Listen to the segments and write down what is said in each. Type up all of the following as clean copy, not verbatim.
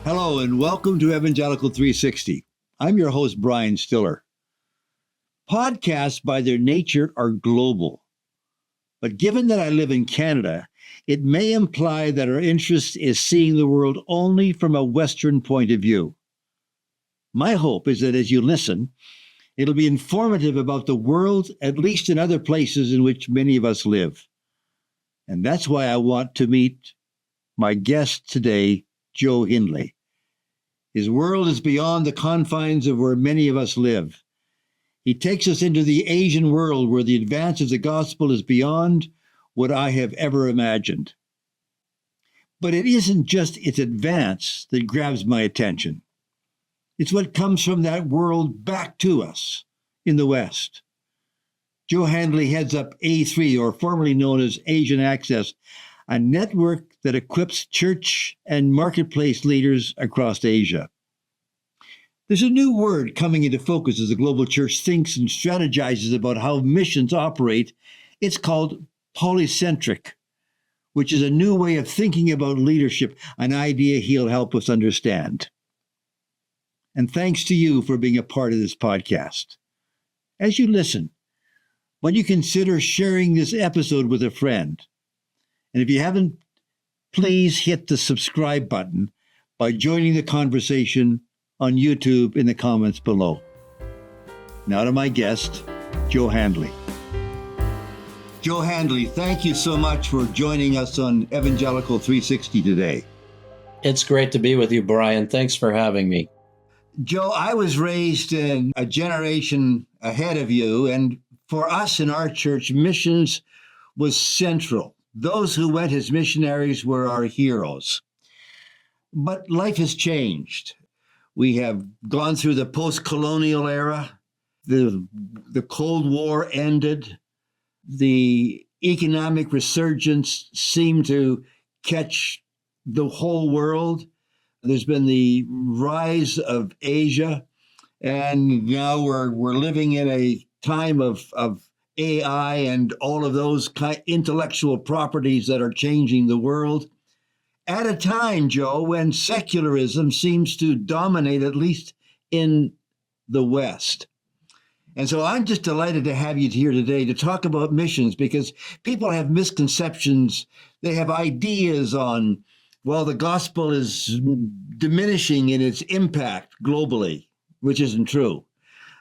Hello and welcome to Evangelical 360. I'm your host, Brian Stiller. Podcasts by their nature are global. But given that I live in Canada, it may imply that our interest is seeing the world only from a Western point of view. My hope is that as you listen, it'll be informative about the world, at least in other places in which many of us live. And that's why I want to meet my guest today, Joe Handley. His world is beyond the confines of where many of us live. He takes us into the Asian world where the advance of the gospel is beyond what I have ever imagined. But it isn't just its advance that grabs my attention. It's what comes from that world back to us in the West. Joe Handley heads up A3, or formerly known as Asian Access, a network that equips church and marketplace leaders across Asia. There's a new word coming into focus as the global church thinks and strategizes about how missions operate. It's called Polycentric, which is a new way of thinking about leadership, an idea he'll help us understand. And thanks to you for being a part of this podcast. As you listen, when you consider sharing this episode with a friend, and if you haven't, please hit the subscribe button by joining the conversation on YouTube in the comments below. Now to my guest, Joe Handley. Joe Handley, thank you so much for joining us on Evangelical 360 today. It's great to be with you, Brian. Thanks for having me. Joe, I was raised in a generation ahead of you, and for us in our church, missions was central. Those who went as missionaries were our heroes. But life has changed. We have gone through the post-colonial era. The Cold War ended. The economic resurgence seemed to catch the whole world. There's been the rise of Asia, and now we're living in a time of AI and all of those intellectual properties that are changing the world at a time, Joe, when secularism seems to dominate, at least in the West. And so I'm just delighted to have you here today to talk about missions, because people have misconceptions. They have ideas on, well, the gospel is diminishing in its impact globally, which isn't true.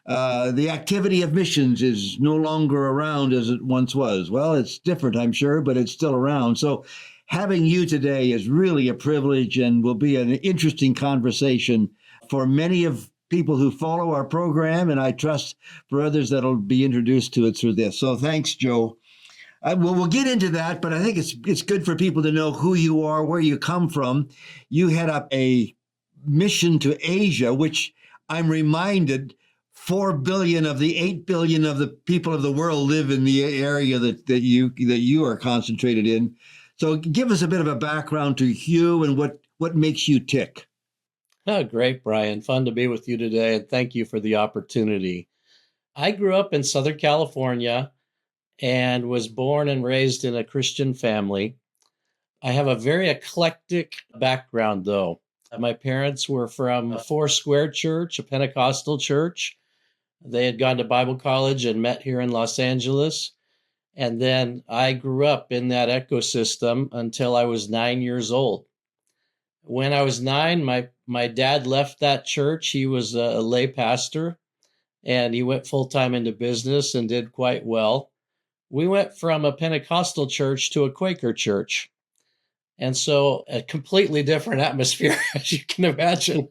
The activity of missions is no longer around as it once was. Well, it's different, I'm sure, but it's still around. So having you today is really a privilege and will be an interesting conversation for many of people who follow our program, and I trust for others that'll be introduced to it through this. So thanks, Joe. We'll get into that, but I think it's good for people to know who you are, where you come from. You head up a mission to Asia, which I'm reminded 4 billion of the 8 billion of the people of the world live in the area that you are concentrated in. So give us a bit of a background to you and what makes you tick. Oh, great, Brian. Fun to be with you today, and thank you for the opportunity. I grew up in Southern California and was born and raised in a Christian family. I have a very eclectic background, though. My parents were from Foursquare Church, a Pentecostal church. They had gone to Bible college and met here in Los Angeles. And then I grew up in that ecosystem until I was 9 years old. When I was 9, my dad left that church. He was a lay pastor, and he went full-time into business and did quite well. We went from a Pentecostal church to a Quaker church. And so a completely different atmosphere, as you can imagine.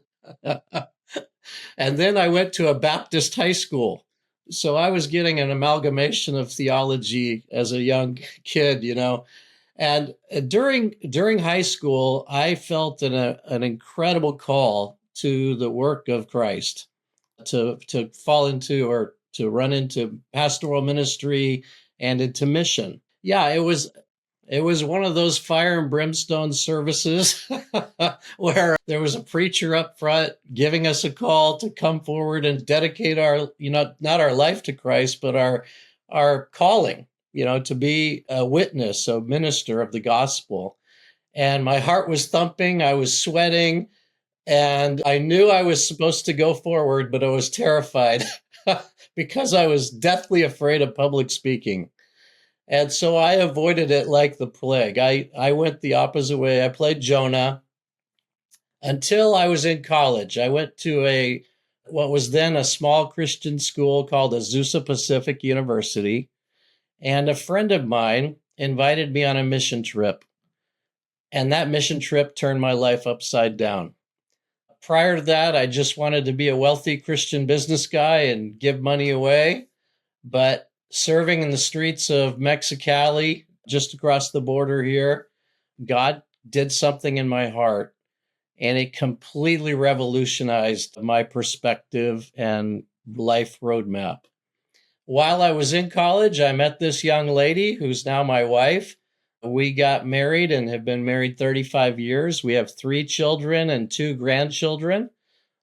And then I went to a Baptist high school. So I was getting an amalgamation of theology as a young kid, And during high school, I felt an incredible call to the work of Christ, to fall into or to run into pastoral ministry and into mission. Yeah, it was one of those fire and brimstone services where there was a preacher up front giving us a call to come forward and dedicate our, not our life to Christ, but our calling, to be a witness, a minister of the gospel. And my heart was thumping. I was sweating. And I knew I was supposed to go forward, but I was terrified because I was deathly afraid of public speaking. And so I avoided it like the plague. I went the opposite way. I played Jonah until I was in college. I went to what was then a small Christian school called Azusa Pacific University. And a friend of mine invited me on a mission trip. And that mission trip turned my life upside down. Prior to that, I just wanted to be a wealthy Christian business guy and give money away. But serving in the streets of Mexicali, just across the border here, God did something in my heart, and it completely revolutionized my perspective and life roadmap. While I was in college, I met this young lady who's now my wife. We got married and have been married 35 years. We have 3 children and 2 grandchildren.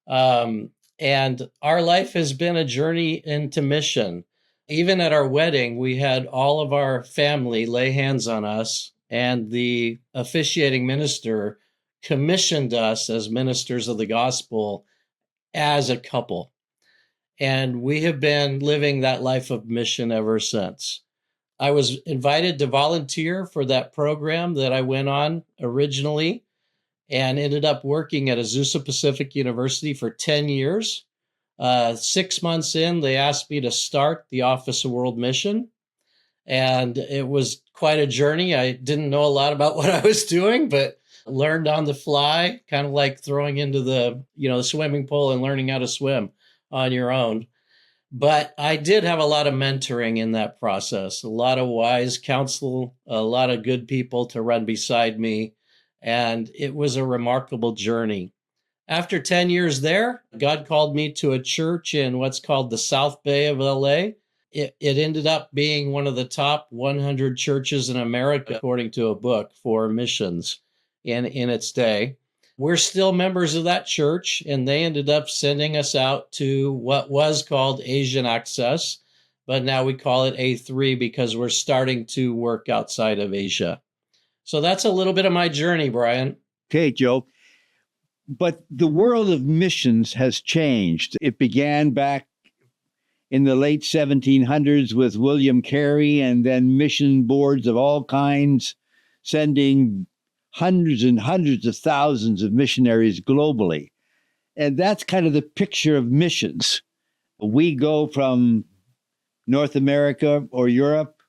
Um, and our life has been a journey into mission. Even at our wedding, we had all of our family lay hands on us, and the officiating minister commissioned us as ministers of the gospel as a couple. And we have been living that life of mission ever since. I was invited to volunteer for that program that I went on originally and ended up working at Azusa Pacific University for 10 years. 6 months in, they asked me to start the Office of World Mission. And it was quite a journey. I didn't know a lot about what I was doing, but learned on the fly, kind of like throwing into the swimming pool and learning how to swim on your own. But I did have a lot of mentoring in that process, a lot of wise counsel, a lot of good people to run beside me. And it was a remarkable journey. After 10 years there, God called me to a church in what's called the South Bay of LA. It ended up being one of the top 100 churches in America, according to a book, for missions in its day. We're still members of that church, and they ended up sending us out to what was called Asian Access, but now we call it A3 because we're starting to work outside of Asia. So that's a little bit of my journey, Brian. Okay, Joe. But the world of missions has changed. It began back in the late 1700s with William Carey, and then mission boards of all kinds sending hundreds and hundreds of thousands of missionaries globally. And that's kind of the picture of missions. We go from North America or Europe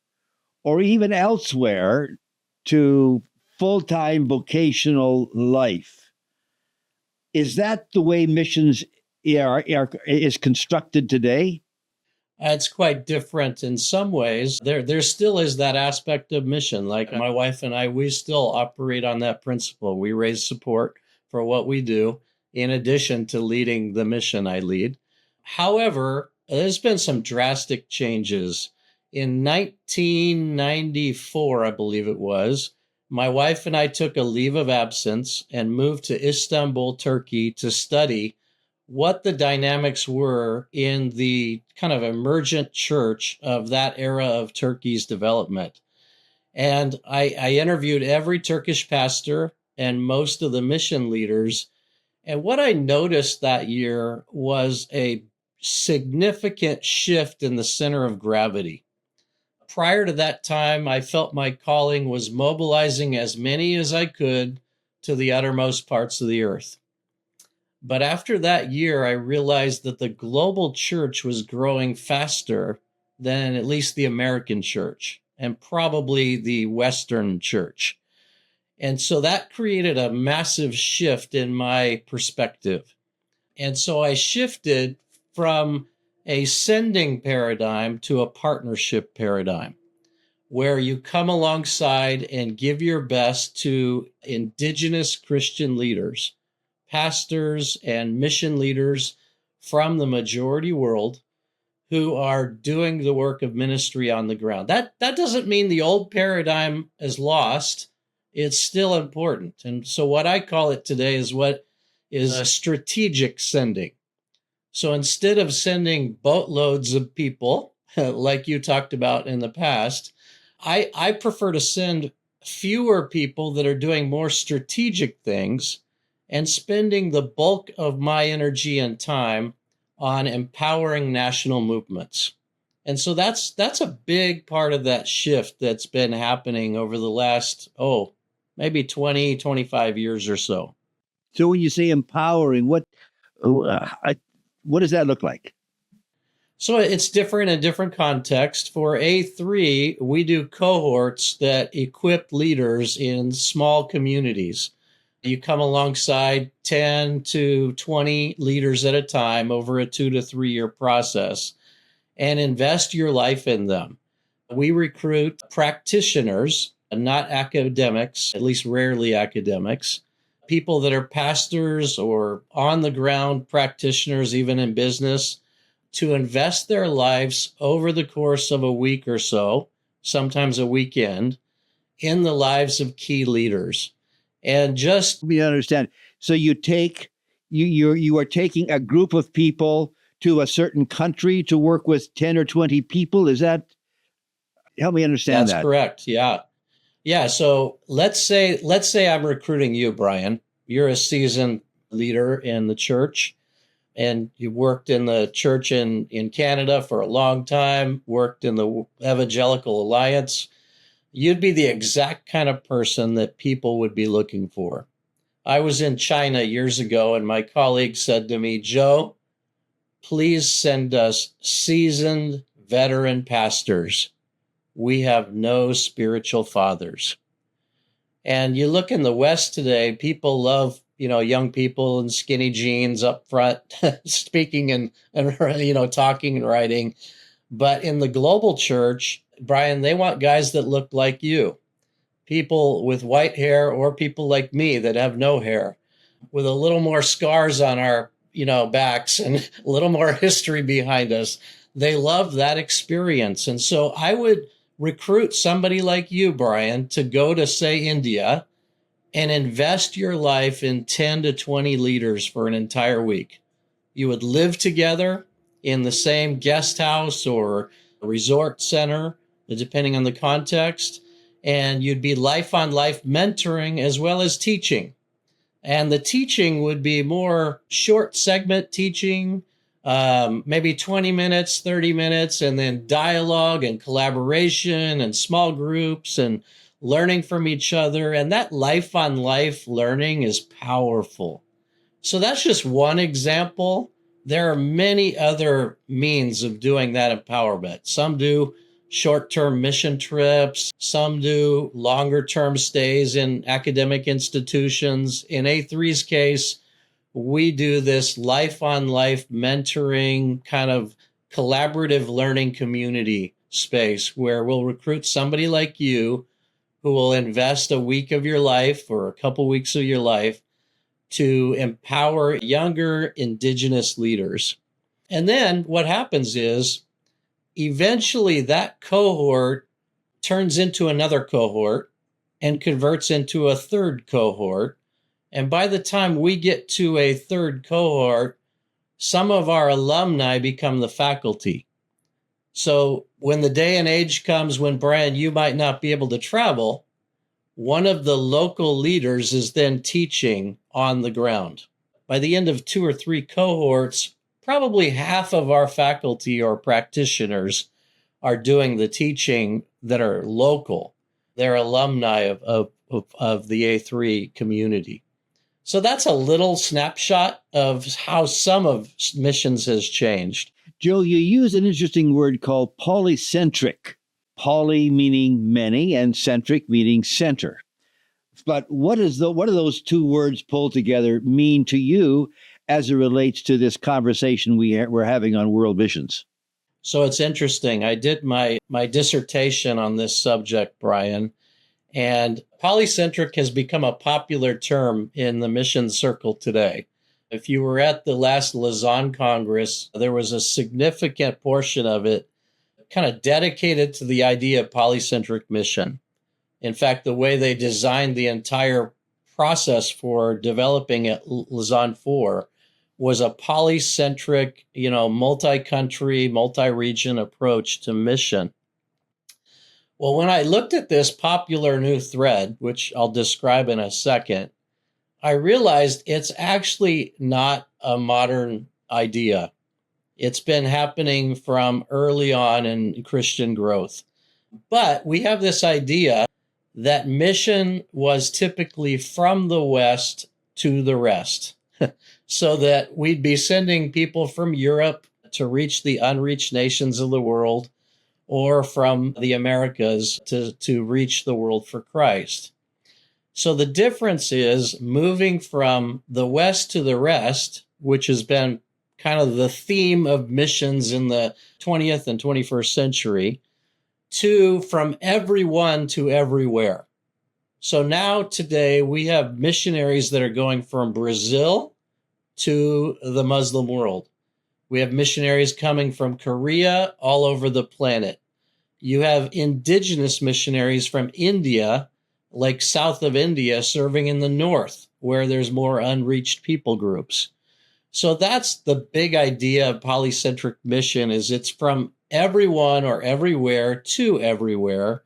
or even elsewhere to full-time vocational life. Is that the way missions is constructed today? It's quite different in some ways. There still is that aspect of mission. Like my wife and I, we still operate on that principle. We raise support for what we do in addition to leading the mission I lead. However, there's been some drastic changes. In 1994, I believe it was, my wife and I took a leave of absence and moved to Istanbul, Turkey to study what the dynamics were in the kind of emergent church of that era of Turkey's development. And I interviewed every Turkish pastor and most of the mission leaders. And what I noticed that year was a significant shift in the center of gravity. Prior to that time, I felt my calling was mobilizing as many as I could to the uttermost parts of the earth. But after that year, I realized that the global church was growing faster than at least the American church and probably the Western church. And so that created a massive shift in my perspective. And so I shifted from a sending paradigm to a partnership paradigm, where you come alongside and give your best to indigenous Christian leaders, pastors, and mission leaders from the majority world who are doing the work of ministry on the ground. That doesn't mean the old paradigm is lost. It's still important. And so what I call it today is what is a strategic sending. So instead of sending boatloads of people, like you talked about in the past, I prefer to send fewer people that are doing more strategic things and spending the bulk of my energy and time on empowering national movements. And so that's a big part of that shift that's been happening over the last, maybe 20, 25 years or so. So when you say empowering, what does that look like? So it's different in different contexts. For A3, we do cohorts that equip leaders in small communities. You come alongside 10 to 20 leaders at a time over a 2 to 3 year process and invest your life in them. We recruit practitioners, not academics, at least rarely academics, people that are pastors or on the ground practitioners, even in business, to invest their lives over the course of a week or so, sometimes a weekend, in the lives of key leaders. And just Let me understand. So you are taking a group of people to a certain country to work with 10 or 20 people. Is that, help me understand that's that. correct. Yeah. Yeah. So let's say I'm recruiting you, Brian. You're a seasoned leader in the church, and you worked in the church in Canada for a long time, worked in the Evangelical Alliance. You'd be the exact kind of person that people would be looking for. I was in China years ago, and my colleague said to me, Joe, please send us seasoned veteran pastors. We have no spiritual fathers. And you look in the West today, people love, young people in skinny jeans up front, speaking and talking and writing. But in the global church, Brian, they want guys that look like you, people with white hair or people like me that have no hair, with a little more scars on our, backs and a little more history behind us. They love that experience. And so I would recruit somebody like you, Brian, to go to, say, India and invest your life in 10 to 20 leaders for an entire week. You would live together in the same guest house or resort center, depending on the context, and you'd be life on life mentoring as well as teaching. And the teaching would be more short segment teaching, maybe 20 minutes, 30 minutes, and then dialogue and collaboration and small groups and learning from each other. And that life on life learning is powerful. So that's just one example. There are many other means of doing that empowerment. Some do short-term mission trips. Some do longer-term stays in academic institutions. In A3's case, we do this life-on-life mentoring kind of collaborative learning community space where we'll recruit somebody like you who will invest a week of your life or a couple weeks of your life to empower younger Indigenous leaders. And then what happens is eventually that cohort turns into another cohort and converts into a third cohort. And by the time we get to a third cohort, some of our alumni become the faculty. So when the day and age comes when, Brian, you might not be able to travel, one of the local leaders is then teaching on the ground. By the end of 2 or 3 cohorts, probably half of our faculty or practitioners are doing the teaching that are local. They're alumni of the A3 community. So that's a little snapshot of how some of missions has changed. Joe, you use an interesting word called polycentric. Poly meaning many and centric meaning center. But what do those two words pulled together mean to you as it relates to this conversation we're having on world missions? So it's interesting. I did my dissertation on this subject, Brian, and polycentric has become a popular term in the mission circle today. If you were at the last Lausanne Congress, there was a significant portion of it kind of dedicated to the idea of polycentric mission. In fact, the way they designed the entire process for developing it, Lausanne 4, was a polycentric, multi-country, multi-region approach to mission. Well, when I looked at this popular new thread, which I'll describe in a second, I realized it's actually not a modern idea. It's been happening from early on in Christian growth. But we have this idea that mission was typically from the West to the rest, so that we'd be sending people from Europe to reach the unreached nations of the world, or from the Americas to reach the world for Christ. So the difference is moving from the West to the rest, which has been kind of the theme of missions in the 20th and 21st century, to from everyone to everywhere. So now today we have missionaries that are going from Brazil to the Muslim world. We have missionaries coming from Korea all over the planet. You have indigenous missionaries from India, like south of India, serving in the north, where there's more unreached people groups. So that's the big idea of polycentric mission, is it's from everyone or everywhere to everywhere,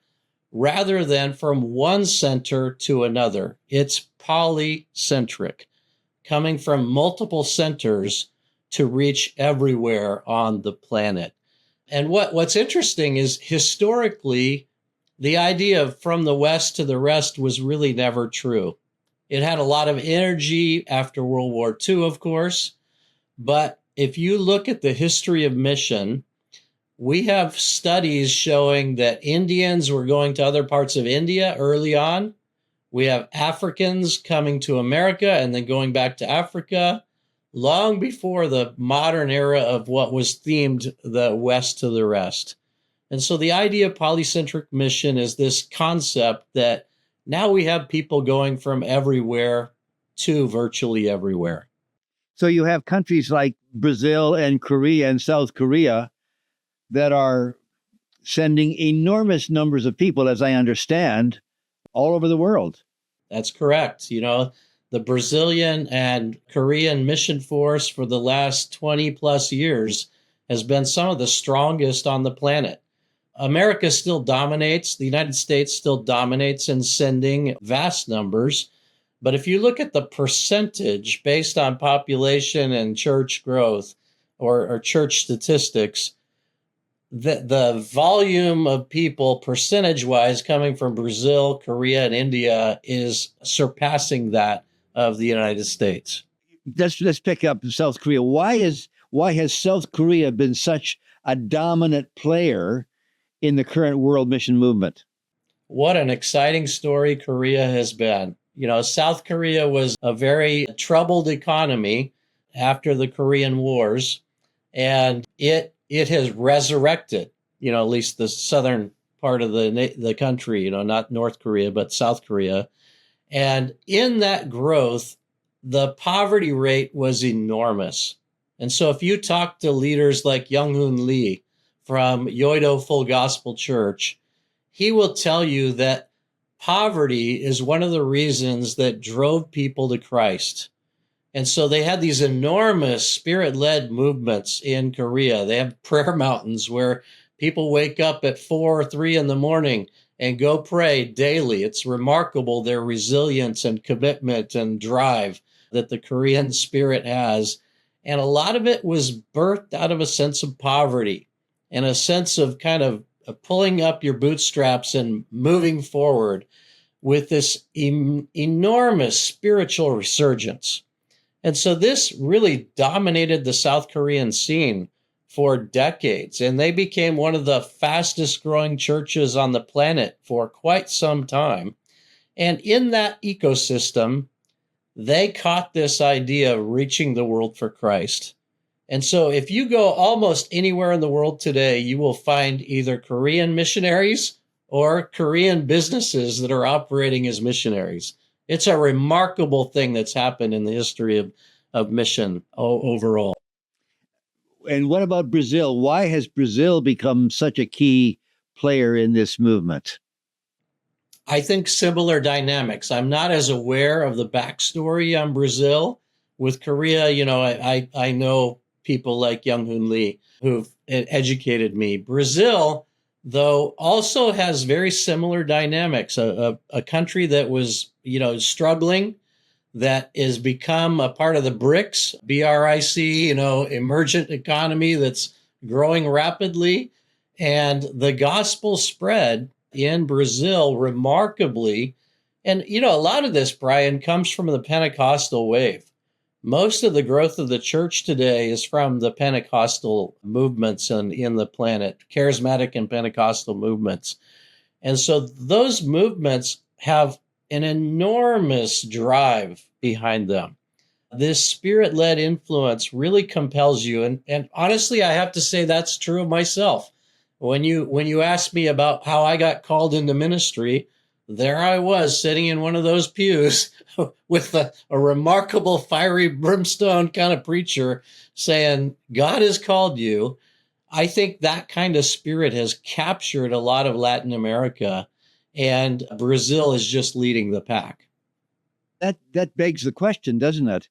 rather than from one center to another. It's polycentric, coming from multiple centers to reach everywhere on the planet. And what's interesting is historically, the idea of from the West to the rest was really never true. It had a lot of energy after World War II, of course. But if you look at the history of mission, we have studies showing that Indians were going to other parts of India early on. We have Africans coming to America and then going back to Africa long before the modern era of what was themed the West to the rest. And so the idea of polycentric mission is this concept that now we have people going from everywhere to virtually everywhere. So you have countries like Brazil and Korea and South Korea that are sending enormous numbers of people, as I understand, all over the world. That's correct. The Brazilian and Korean mission force for the last 20 plus years has been some of the strongest on the planet. America still dominates. The United States still dominates in sending vast numbers. But if you look at the percentage based on population and church growth or church statistics, the volume of people percentage-wise coming from Brazil, Korea, and India is surpassing that of the United States. Let's pick up South Korea. Why has South Korea been such a dominant player in the current world mission movement? What an exciting story Korea has been. South Korea was a very troubled economy after the Korean Wars, and it has resurrected, at least the southern part of the country, not North Korea, but South Korea. And in that growth, the poverty rate was enormous. And so if you talk to leaders like Lee from Yoido Full Gospel Church, he will tell you that poverty is one of the reasons that drove people to Christ. And so they had these enormous spirit-led movements in Korea. They have prayer mountains where people wake up at 4 or 3 in the morning and go pray daily. It's remarkable, their resilience and commitment and drive that the Korean spirit has. And a lot of it was birthed out of a sense of poverty and a sense of kind of pulling up your bootstraps and moving forward with this enormous spiritual resurgence. And so this really dominated the South Korean scene for decades, and they became one of the fastest growing churches on the planet for quite some time. And in that ecosystem, they caught this idea of reaching the world for Christ. And so if you go almost anywhere in the world today, you will find either Korean missionaries or Korean businesses that are operating as missionaries. It's a remarkable thing that's happened in the history of mission overall. And what about Brazil? Why has Brazil become such a key player in this movement? I think similar dynamics. I'm not as aware of the backstory on Brazil. With Korea, I know people like Young-Hoon Lee who've educated me. Brazil, though, also has very similar dynamics. A country that was, struggling, that has become a part of the BRICS, B-R-I-C, emergent economy that's growing rapidly. And the gospel spread in Brazil remarkably. And, a lot of this, Brian, comes from the Pentecostal wave. Most of the growth of the church today is from the Pentecostal movements in the planet, charismatic and Pentecostal movements. And so those movements have an enormous drive behind them. This spirit-led influence really compels you. And honestly, I have to say that's true of myself. When you asked me about how I got called into ministry, there I was sitting in one of those pews with a remarkable fiery brimstone kind of preacher saying, God has called you. I think that kind of spirit has captured a lot of Latin America, and Brazil is just leading the pack. That begs the question, doesn't it?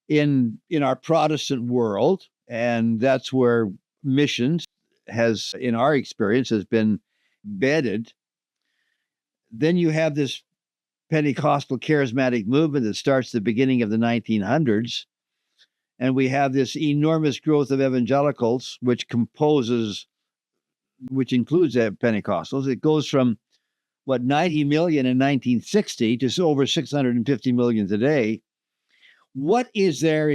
In our Protestant world, and that's where missions has, in our experience, has been bedded. Then you have this Pentecostal charismatic movement that starts the beginning of the 1900s. And we have this enormous growth of evangelicals, which includes Pentecostals. It goes from 90 million in 1960 to over 650 million today. What is there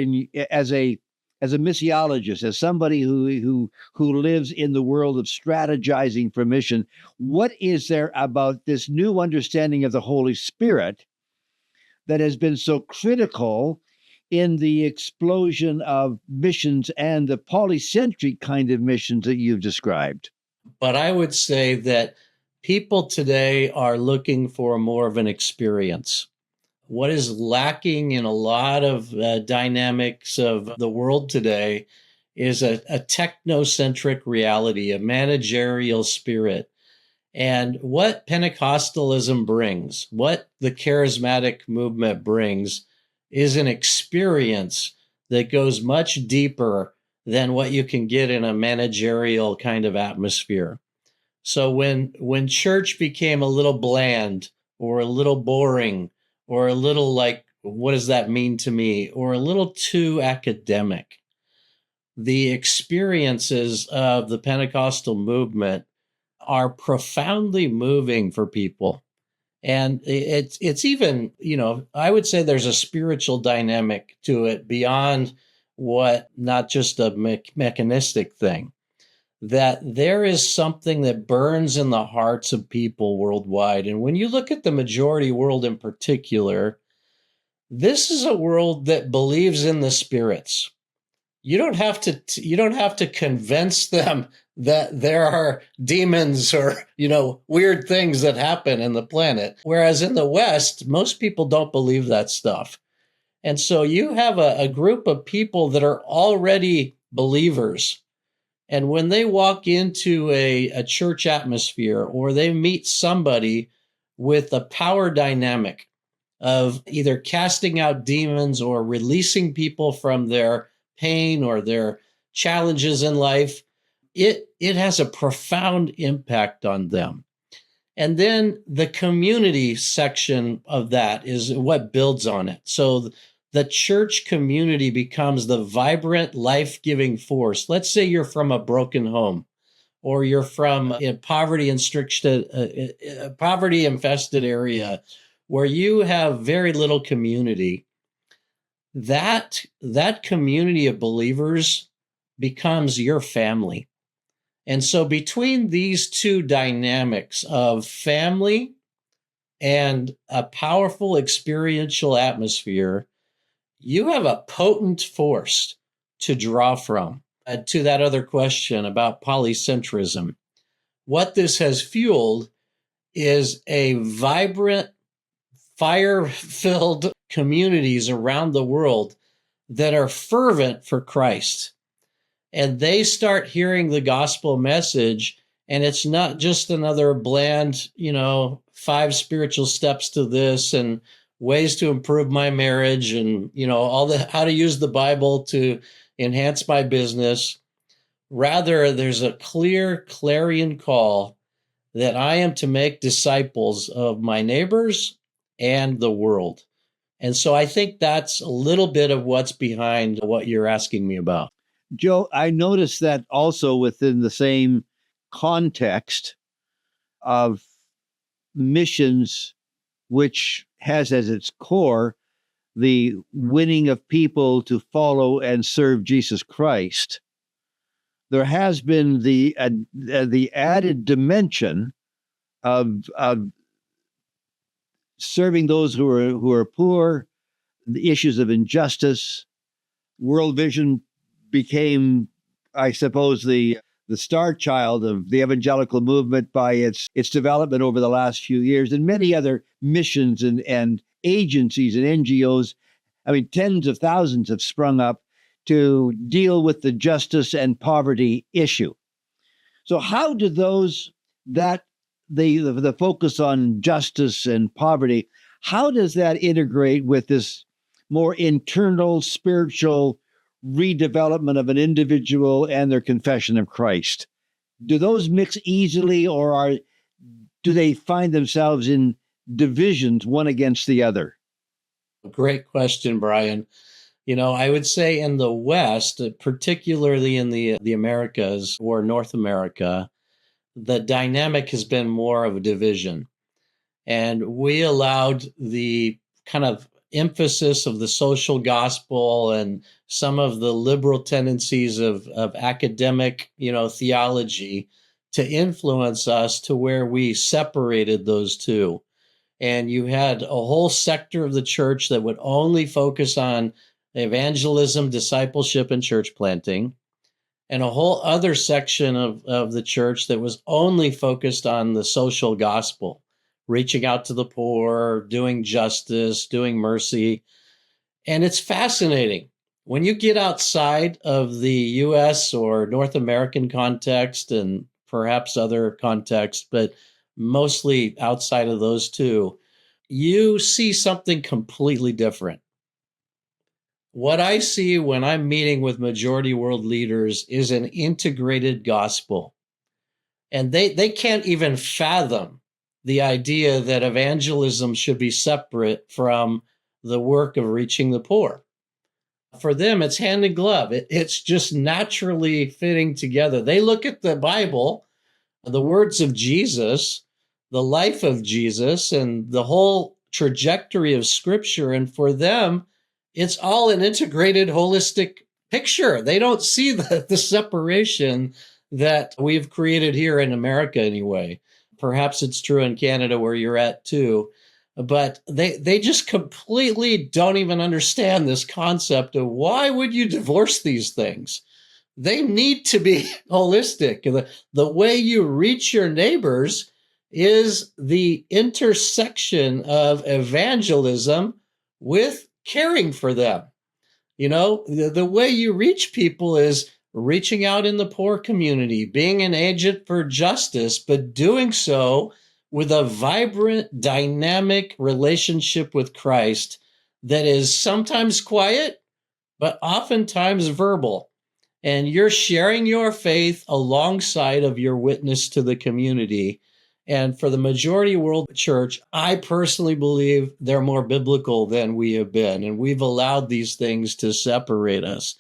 as a missiologist, as somebody who lives in the world of strategizing for mission, what is there about this new understanding of the Holy Spirit that has been so critical in the explosion of missions and the polycentric kind of missions that you've described? But I would say that people today are looking for more of an experience. What is lacking in a lot of dynamics of the world today is a technocentric reality, a managerial spirit. And what Pentecostalism brings, what the charismatic movement brings, is an experience that goes much deeper than what you can get in a managerial kind of atmosphere. So when church became a little bland or a little boring or a little like, what does that mean to me? Or a little too academic, the experiences of the Pentecostal movement are profoundly moving for people. And it's even, I would say there's a spiritual dynamic to it beyond what, not just a mechanistic thing, that there is something that burns in the hearts of people worldwide. And when you look at the majority world in particular, this is a world that believes in the spirits. You don't have to convince them that there are demons or, weird things that happen in the planet. Whereas in the West, most people don't believe that stuff. And so you have a group of people that are already believers. And when they walk into a church atmosphere or they meet somebody with a power dynamic of either casting out demons or releasing people from their pain or their challenges in life, it has a profound impact on them. And then the community section of that is what builds on it. So the church community becomes the vibrant, life-giving force. Let's say you're from a broken home, or you're from a poverty-infested area where you have very little community. That community of believers becomes your family. And so between these two dynamics of family and a powerful experiential atmosphere, you have a potent force to draw from. To that other question about polycentrism, what this has fueled is a vibrant, fire-filled communities around the world that are fervent for Christ. And they start hearing the gospel message, and it's not just another bland, 5 spiritual steps to this and ways to improve my marriage and, all the how to use the Bible to enhance my business. Rather, there's a clear clarion call that I am to make disciples of my neighbors and the world. And so I think that's a little bit of what's behind what you're asking me about. Joe, I noticed that also within the same context of missions, which has as its core the winning of people to follow and serve Jesus Christ. There has been the added dimension of serving those who are poor, the issues of injustice. World Vision became, I suppose, the star child of the evangelical movement by its development over the last few years, and many other missions and agencies and NGOs. I mean, tens of thousands have sprung up to deal with the justice and poverty issue. So how do the focus on justice and poverty, how does that integrate with this more internal spiritual redevelopment of an individual and their confession of Christ? Do those mix easily, or do they find themselves in divisions one against the other? Great question, Brian. I would say in the West, particularly in the Americas or North America, the dynamic has been more of a division. And we allowed the kind of emphasis of the social gospel and some of the liberal tendencies of academic, theology to influence us to where we separated those two. And you had a whole sector of the church that would only focus on evangelism, discipleship, and church planting, and a whole other section of the church that was only focused on the social gospel, reaching out to the poor, doing justice, doing mercy. And it's fascinating. When you get outside of the US or North American context and perhaps other contexts, but mostly outside of those two, you see something completely different. What I see when I'm meeting with majority world leaders is an integrated gospel. And they can't even fathom the idea that evangelism should be separate from the work of reaching the poor. For them, it's hand in glove. It's just naturally fitting together. They look at the Bible, the words of Jesus, the life of Jesus, and the whole trajectory of Scripture. And for them, it's all an integrated, holistic picture. They don't see the separation that we've created here in America anyway. Perhaps it's true in Canada where you're at too. But they just completely don't even understand this concept of why would you divorce these things? They need to be holistic. The way you reach your neighbors is the intersection of evangelism with caring for them. The way you reach people is reaching out in the poor community, being an agent for justice, but doing so with a vibrant, dynamic relationship with Christ that is sometimes quiet, but oftentimes verbal. And you're sharing your faith alongside of your witness to the community. And for the majority world church, I personally believe they're more biblical than we have been. And we've allowed these things to separate us.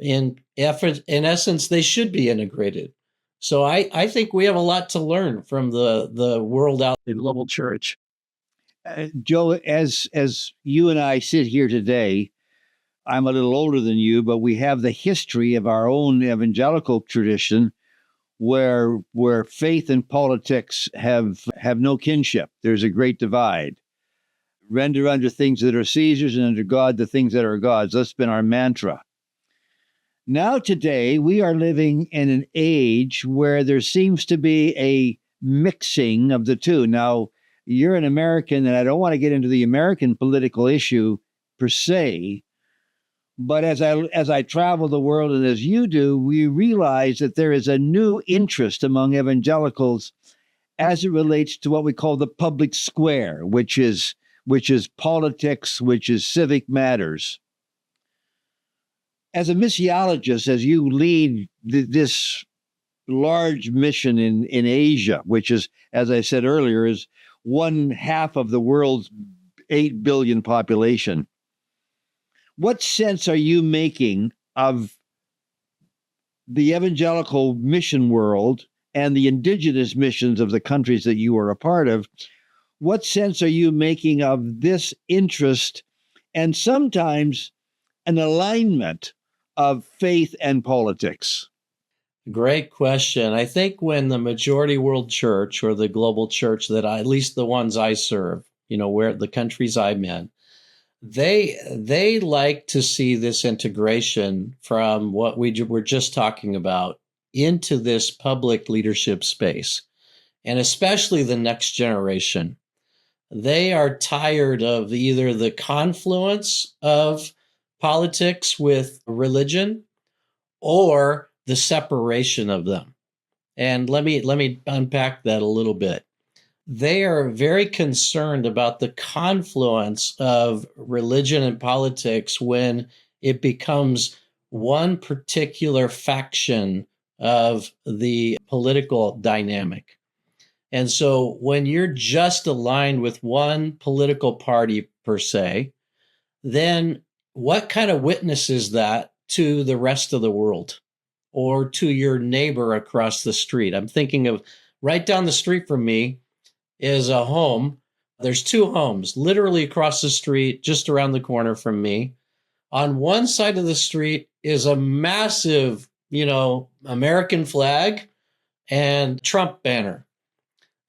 In essence, they should be integrated. So I think we have a lot to learn from the world out in global church. Joe, as you and I sit here today, I'm a little older than you, but we have the history of our own evangelical tradition where faith and politics have no kinship. There's a great divide. Render unto things that are Caesar's and unto God the things that are God's. That's been our mantra. Now today, we are living in an age where there seems to be a mixing of the two. Now, you're an American, and I don't want to get into the American political issue per se, but as I travel the world and as you do, we realize that there is a new interest among evangelicals as it relates to what we call the public square, which is politics, which is civic matters. As a missiologist, as you lead this large mission in Asia, which is, as I said earlier, is one half of the world's 8 billion population. What sense are you making of the evangelical mission world and the indigenous missions of the countries that you are a part of? What sense are you making of this interest and sometimes an alignment of faith and politics? Great question. I think when the majority world church or the global church that at least the ones I serve, where the countries I'm in, they like to see this integration from what we were just talking about into this public leadership space, and especially the next generation. They are tired of either the confluence of politics with religion or the separation of them. And let me unpack that a little bit. They are very concerned about the confluence of religion and politics when it becomes one particular faction of the political dynamic. And so when you're just aligned with one political party per se, then what kind of witness is that to the rest of the world or to your neighbor across the street? I'm thinking of right down the street from me is a home. There's two homes literally across the street, just around the corner from me. On one side of the street is a massive, American flag and Trump banner.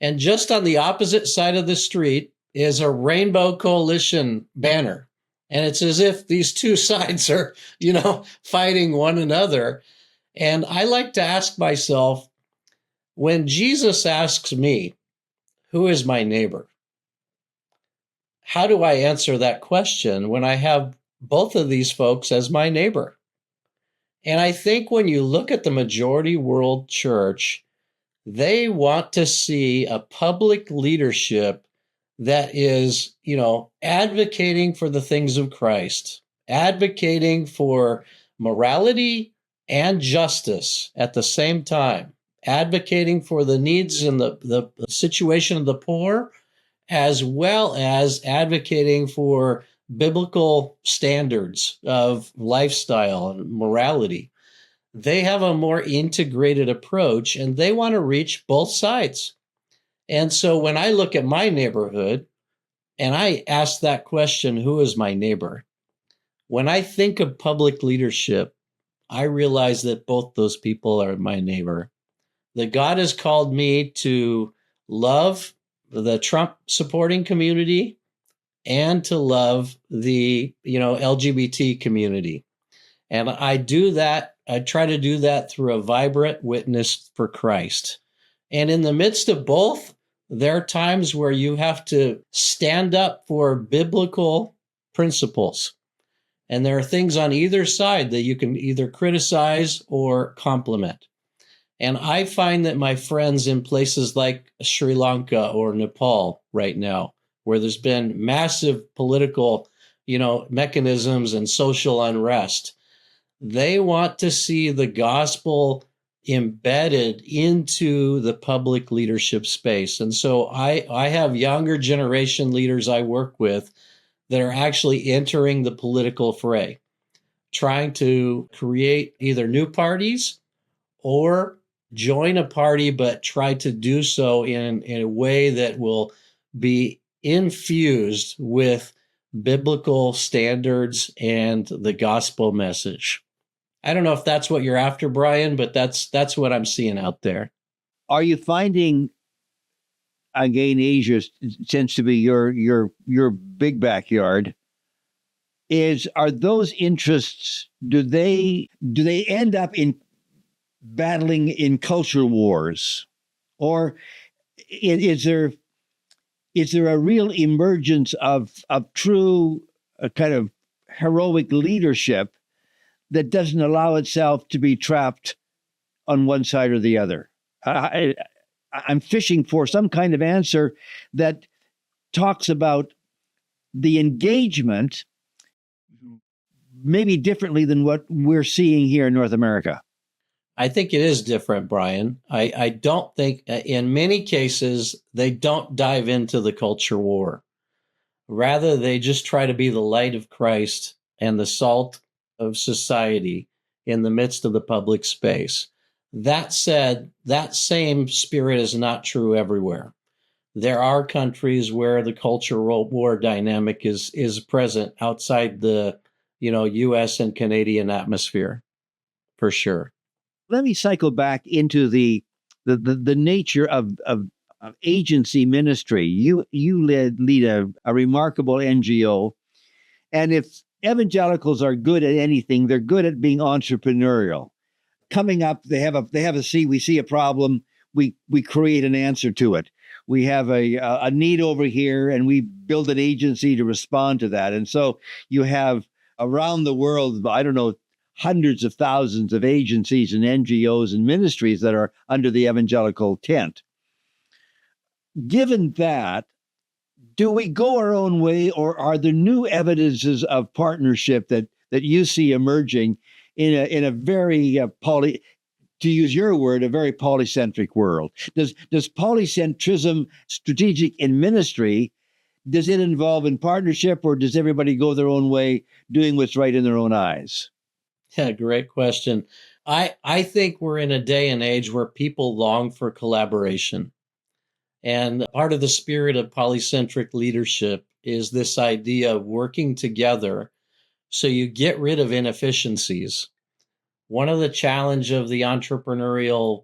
And just on the opposite side of the street is a Rainbow Coalition banner. And it's as if these two sides are, fighting one another. And I like to ask myself, when Jesus asks me, who is my neighbor? How do I answer that question when I have both of these folks as my neighbor? And I think when you look at the majority world church, they want to see a public leadership that is, advocating for the things of Christ, advocating for morality and justice at the same time, advocating for the needs and the situation of the poor, as well as advocating for biblical standards of lifestyle and morality. They have a more integrated approach, and they want to reach both sides. And so when I look at my neighborhood and I ask that question, who is my neighbor? When I think of public leadership, I realize that both those people are my neighbor. That God has called me to love the Trump supporting community and to love the, LGBT community. And I do that. I try to do that through a vibrant witness for Christ. And in the midst of both, there are times where you have to stand up for biblical principles. And there are things on either side that you can either criticize or compliment. And I find that my friends in places like Sri Lanka or Nepal right now, where there's been massive political, mechanisms and social unrest, they want to see the gospel embedded into the public leadership space. And so I have younger generation leaders I work with that are actually entering the political fray, trying to create either new parties or join a party, but try to do so in a way that will be infused with biblical standards and the gospel message. I don't know if that's what you're after, Brian, but that's what I'm seeing out there. Are you finding, again, Asia tends to be your big backyard? Are those interests, do they end up in battling in culture wars, or is there a real emergence of true kind of heroic leadership that doesn't allow itself to be trapped on one side or the other? I'm fishing for some kind of answer that talks about the engagement maybe differently than what we're seeing here in North America. I think it is different, Brian. I don't think, in many cases, they don't dive into the culture war. Rather, they just try to be the light of Christ and the salt of society in the midst of the public space. That said, that same spirit is not true everywhere. There are countries where the cultural war dynamic is present outside the, US and Canadian atmosphere, for sure. Let me cycle back into the nature of agency ministry. You lead a remarkable NGO, and if evangelicals are good at anything, they're good at being entrepreneurial. Coming up, we see a problem, we create an answer to it. We have a need over here, and we build an agency to respond to that. And so you have around the world, I don't know, hundreds of thousands of agencies and NGOs and ministries that are under the evangelical tent. Given that, do we go our own way, or are there new evidences of partnership that you see emerging in a very to use your word, a very polycentric world? Does polycentrism, strategic in ministry, does it involve in partnership, or does everybody go their own way, doing what's right in their own eyes? Yeah, great question. I think we're in a day and age where people long for collaboration. And part of the spirit of polycentric leadership is this idea of working together so you get rid of inefficiencies. One of the challenge of the entrepreneurial,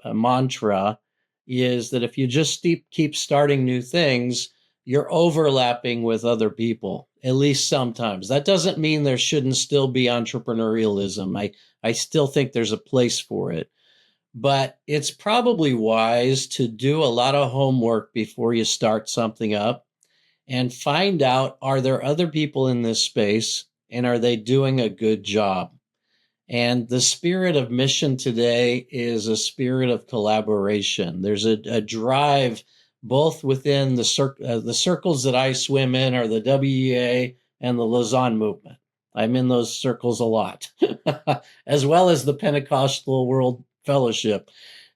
mantra is that if you just keep starting new things, you're overlapping with other people, at least sometimes. That doesn't mean there shouldn't still be entrepreneurialism. I still think there's a place for it. But it's probably wise to do a lot of homework before you start something up and find out, are there other people in this space, and are they doing a good job? And the spirit of mission today is a spirit of collaboration. There's a drive both within the circles that I swim in are the WEA and the Lausanne movement. I'm in those circles a lot, as well as the Pentecostal World Fellowship.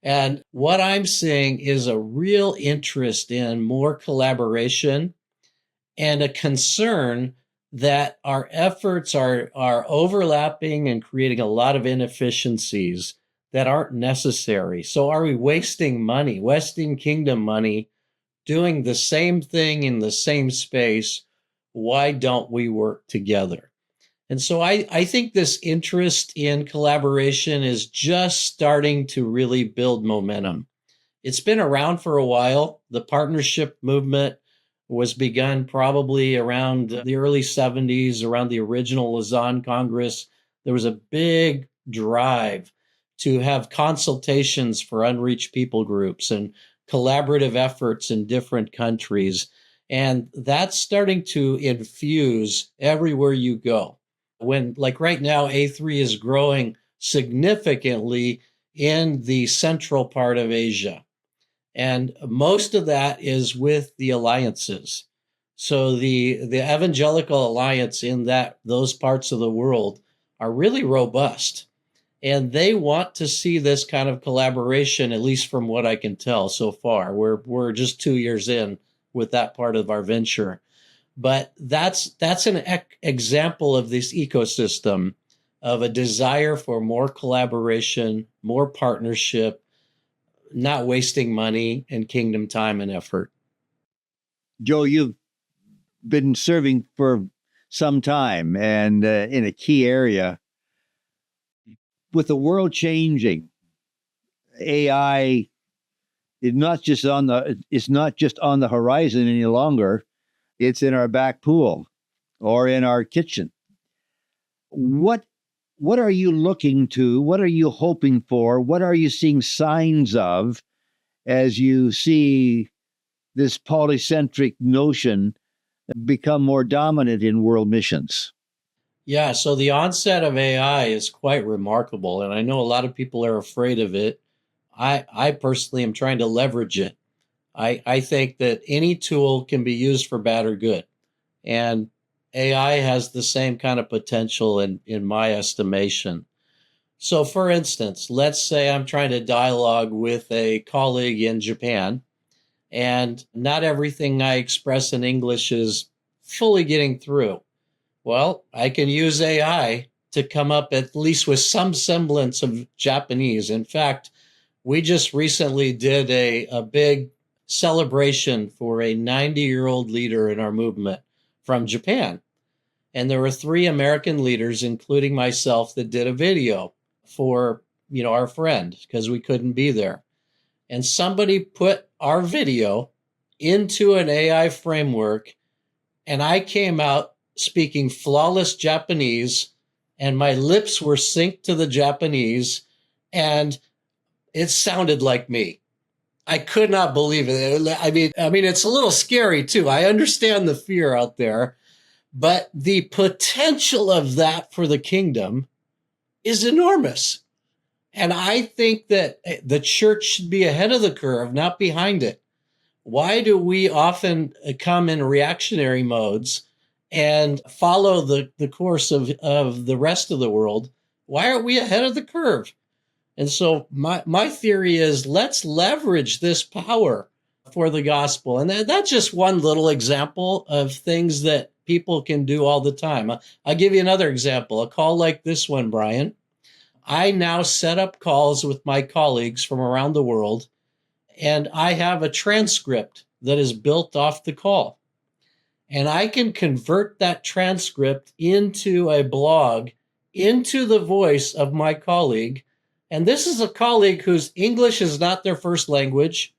And what I'm seeing is a real interest in more collaboration and a concern that our efforts are overlapping and creating a lot of inefficiencies that aren't necessary. So are we wasting money, wasting kingdom money, doing the same thing in the same space? Why don't we work together? And so I think this interest in collaboration is just starting to really build momentum. It's been around for a while. The partnership movement was begun probably around the early 70s, around the original Lausanne Congress. There was a big drive to have consultations for unreached people groups and collaborative efforts in different countries. And that's starting to infuse everywhere you go. When, like right now, A3 is growing significantly in the central part of Asia. And most of that is with the alliances. So the Evangelical alliance in those parts of the world are really robust. And they want to see this kind of collaboration, at least from what I can tell so far. We're just 2 years in with that part of our venture. But that's an example of this ecosystem of a desire for more collaboration, more partnership, not wasting money and kingdom time and effort. Joe, you've been serving for some time and in a key area. With the world changing, AI is not just on the horizon any longer. It's in our back pool or in our kitchen. What are you looking to? What are you hoping for? What are you seeing signs of as you see this polycentric notion become more dominant in world missions? Yeah, so the onset of AI is quite remarkable, and I know a lot of people are afraid of it. I personally am trying to leverage it. I think that any tool can be used for bad or good, and AI has the same kind of potential in my estimation. So, for instance, let's say I'm trying to dialogue with a colleague in Japan, and not everything I express in English is fully getting through. Well, I can use AI to come up at least with some semblance of Japanese. In fact, we just recently did a big celebration for a 90-year-old leader in our movement from Japan. And there were 3 American leaders, including myself, that did a video for, our friend, because we couldn't be there. And somebody put our video into an AI framework, and I came out speaking flawless Japanese, and my lips were synced to the Japanese, and it sounded like me. I could not believe it. I mean, it's a little scary too. I understand the fear out there, but the potential of that for the kingdom is enormous. And I think that the church should be ahead of the curve, not behind it. Why do we often come in reactionary modes and follow the course of the rest of the world? Why aren't we ahead of the curve? And so my theory is, let's leverage this power for the gospel. And that's just one little example of things that people can do all the time. I'll give you another example, a call like this one, Brian. I now set up calls with my colleagues from around the world, and I have a transcript that is built off the call. And I can convert that transcript into a blog, into the voice of my colleague. And this is a colleague whose English is not their first language,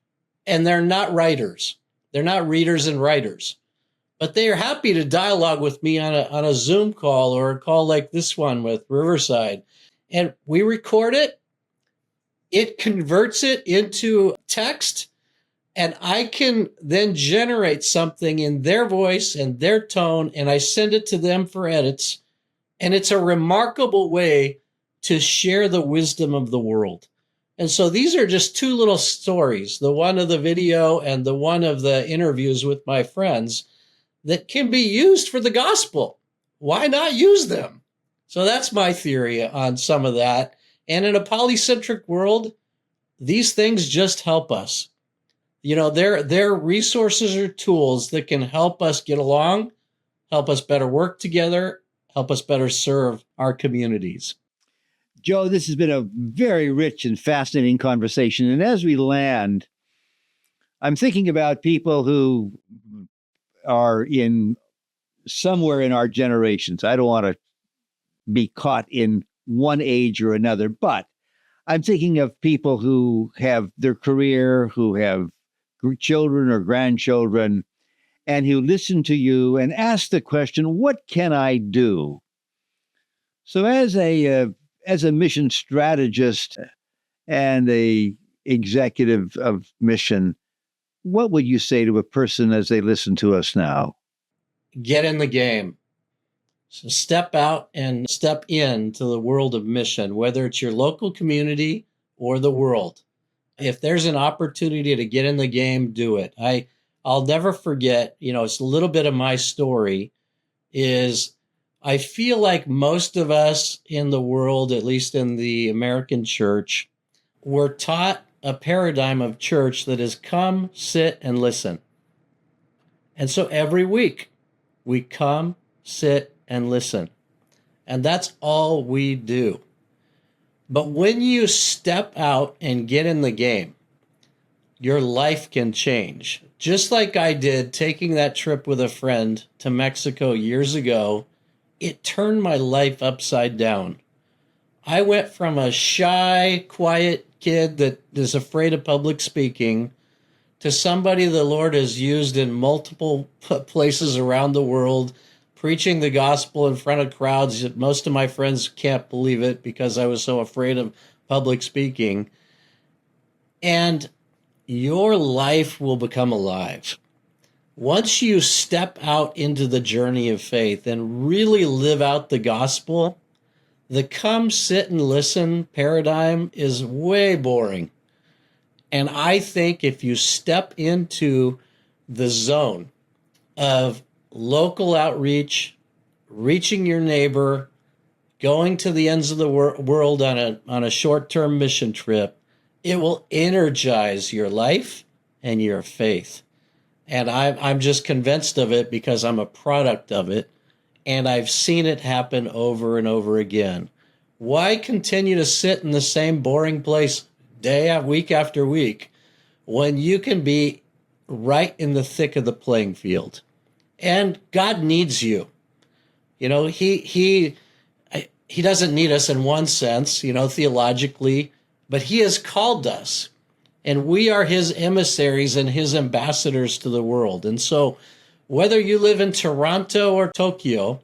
and they're not writers. They're not readers and writers. But they are happy to dialogue with me on a Zoom call or a call like this one with Riverside. And we record it. It converts it into text, and I can then generate something in their voice and their tone, and I send it to them for edits. And it's a remarkable way to share the wisdom of the world. And so these are just 2 little stories, the one of the video and the one of the interviews with my friends, that can be used for the gospel. Why not use them? So that's my theory on some of that. And in a polycentric world, these things just help us. They're resources or tools that can help us get along, help us better work together, help us better serve our communities. Joe, this has been a very rich and fascinating conversation. And as we land, I'm thinking about people who are in somewhere in our generations. I don't want to be caught in one age or another, but I'm thinking of people who have their career, who have children or grandchildren, and who listen to you and ask the question, what can I do? So as a mission strategist and a executive of mission, what would you say to a person as they listen to us now? Get in the game. So step out and step into the world of mission, whether it's your local community or the world. If there's an opportunity to get in the game, do it. I'll never forget, it's a little bit of my story, is I feel like most of us in the world, at least in the American church, were taught a paradigm of church that is come, sit, and listen. And so every week we come, sit, and listen. And that's all we do. But when you step out and get in the game, your life can change. Just like I did taking that trip with a friend to Mexico years ago, it turned my life upside down. I went from a shy, quiet kid that is afraid of public speaking to somebody the Lord has used in multiple places around the world, preaching the gospel in front of crowds. Most of my friends can't believe it because I was so afraid of public speaking. And your life will become alive. Once you step out into the journey of faith and really live out the gospel, the come, sit, and listen paradigm is way boring. And I think if you step into the zone of local outreach, reaching your neighbor, going to the ends of the world on a short-term mission trip, it will energize your life and your faith. And I'm just convinced of it because I'm a product of it, and I've seen it happen over and over again. Why continue to sit in the same boring place week after week when you can be right in the thick of the playing field? And God needs you. You know, he doesn't need us in one sense, theologically, but he has called us. And we are his emissaries and his ambassadors to the world. And so whether you live in Toronto or Tokyo,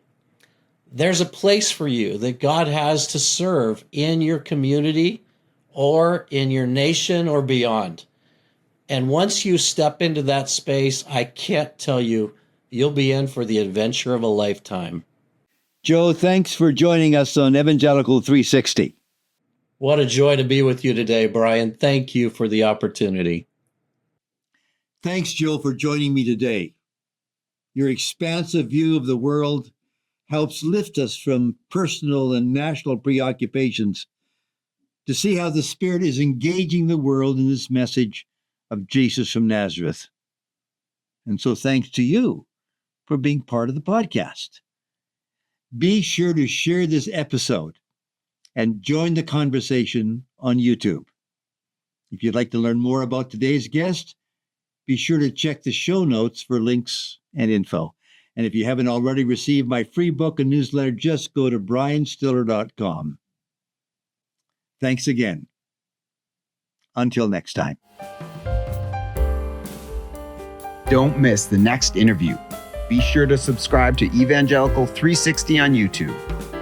there's a place for you that God has to serve in your community or in your nation or beyond. And once you step into that space, I can't tell you, you'll be in for the adventure of a lifetime. Joe, thanks for joining us on Evangelical 360. What a joy to be with you today, Brian. Thank you for the opportunity. Thanks, Joe, for joining me today. Your expansive view of the world helps lift us from personal and national preoccupations to see how the Spirit is engaging the world in this message of Jesus from Nazareth. And so thanks to you for being part of the podcast. Be sure to share this episode and join the conversation on YouTube. If you'd like to learn more about today's guest, be sure to check the show notes for links and info. And if you haven't already received my free book and newsletter, just go to brianstiller.com. Thanks again. Until next time. Don't miss the next interview. Be sure to subscribe to Evangelical 360 on YouTube.